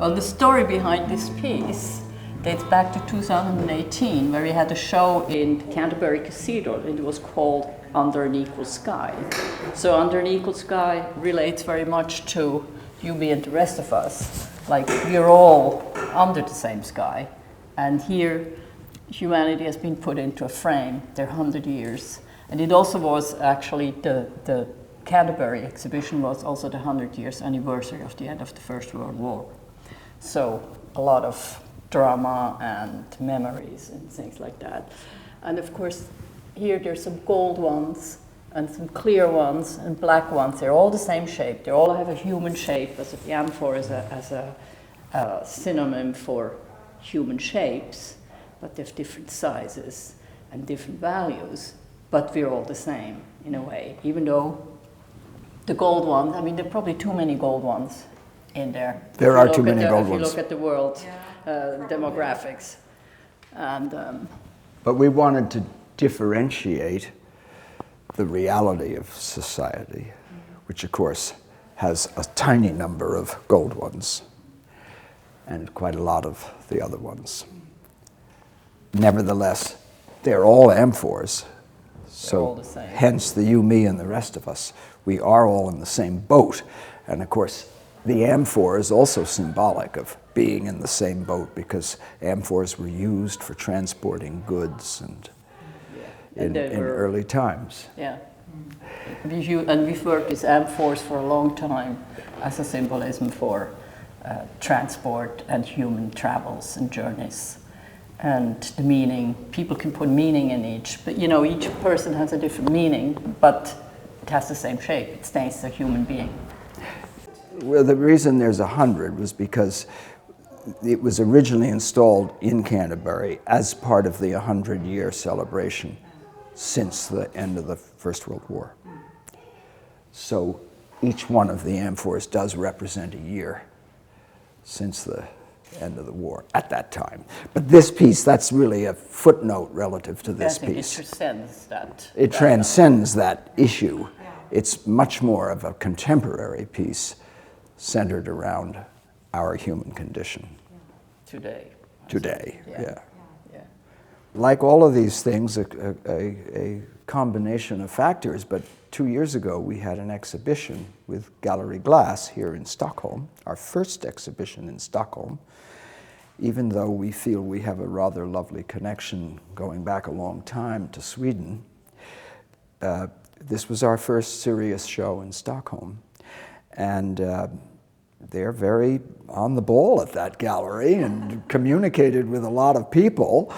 Well, the story behind this piece dates back to 2018, where we had a show in Canterbury Cathedral, and it was called Under an Equal Sky. So Under an Equal Sky relates very much to you, me, and the rest of us. Like, we're all under the same sky. And here, humanity has been put into a frame. They're 100 years. And it also was actually the Canterbury exhibition was also the 100 years anniversary of the end of the First World War. So a lot of drama and memories and things like that. And of course, here there's some gold ones and some clear ones and black ones. They're all the same shape. They all have a human shape, as the amphora as a synonym for human shapes, but they have different sizes and different values, but we're all the same in a way, even though the gold ones, I mean, there are probably too many gold ones in there. There are too many gold ones. If you look at the world demographics. And, but we wanted to differentiate the reality of society, which of course has a tiny number of gold ones and quite a lot of the other ones. Nevertheless, they're all amphors, so all the same. Hence the you, me, and the rest of us. We are all in the same boat, and of course the amphor is also symbolic of being in the same boat, because amphors were used for transporting goods and in early times. Yeah. And we've worked with amphors for a long time as a symbolism for transport and human travels and journeys. And the meaning, people can put meaning in each, but you know, each person has a different meaning, but it has the same shape. It stays a human being. Well, the reason there's 100 was because it was originally installed in Canterbury as part of the 100-year celebration since the end of the First World War. So each one of the amphors does represent a year since the end of the war at that time. But this piece, that's really a footnote relative to this piece. It transcends that. It transcends that issue. It's much more of a contemporary piece centered around our human condition. Today. Yeah. Like all of these things, a combination of factors, but 2 years ago we had an exhibition with Gallery Glass here in Stockholm, our first exhibition in Stockholm, even though we feel we have a rather lovely connection going back a long time to Sweden. This was our first serious show in Stockholm, and they're very on the ball at that gallery and communicated with a lot of people.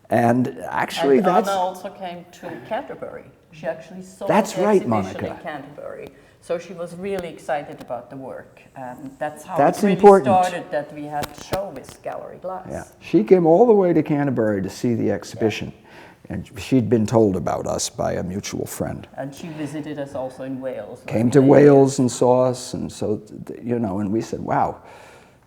And actually, and Anna also came to Canterbury. She actually saw the exhibition in Canterbury. So she was really excited about the work. And that's how it really started, that we had to show with Gallery Glass. Yeah. She came all the way to Canterbury to see the exhibition. Yeah. And she'd been told about us by a mutual friend. And she visited us also in Wales. Came to Wales and saw us. And so, you know, and we said, wow,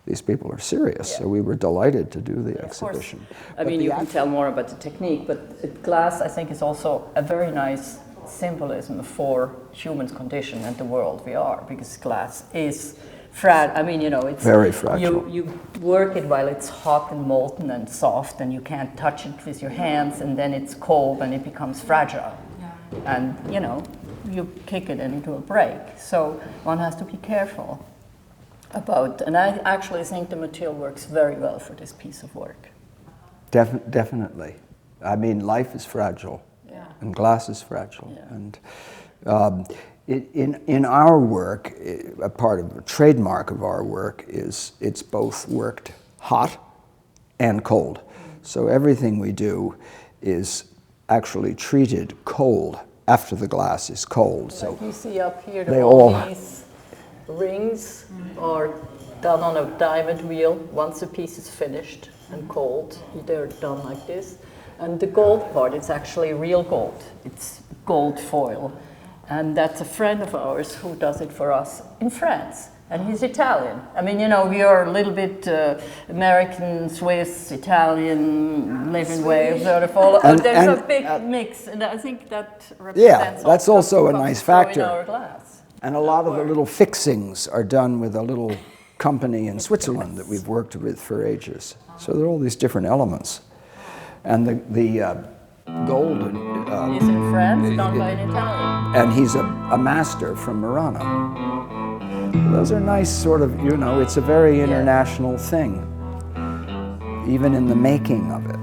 these people are serious. So we were delighted to do the exhibition. I mean, you can tell more about the technique, but glass, I think, is also a very nice symbolism for human's condition and the world we are, because glass is fragile. I mean, you know, it's very fragile. You work it while it's hot and molten and soft, and you can't touch it with your hands, and then it's cold and it becomes fragile. Yeah. And, you know, you kick it and it will break. So one has to be careful about, and I actually think the material works very well for this piece of work. Definitely. I mean, life is fragile, and glass is fragile. And in our work, a part of a trademark of our work is it's both worked hot and cold. So everything we do is actually treated cold after the glass is cold. So like you see up here, these rings are done on a diamond wheel. Once the piece is finished and cold, they're done like this. And the gold part, it's actually real gold. It's gold foil. And that's a friend of ours who does it for us in France. And he's Italian. I mean, you know, we are a little bit American, Swiss, Italian, live in Wales, sort of all. There's a big mix, and I think that represents that's also a nice factor. In our glass. And a lot of the little fixings are done with a little company in Switzerland that we've worked with for ages. So there are all these different elements. And the gold... He's in France, done by an Italian. And he's a master from Murano. Those are nice sort of, you know, it's a very international thing, even in the making of it.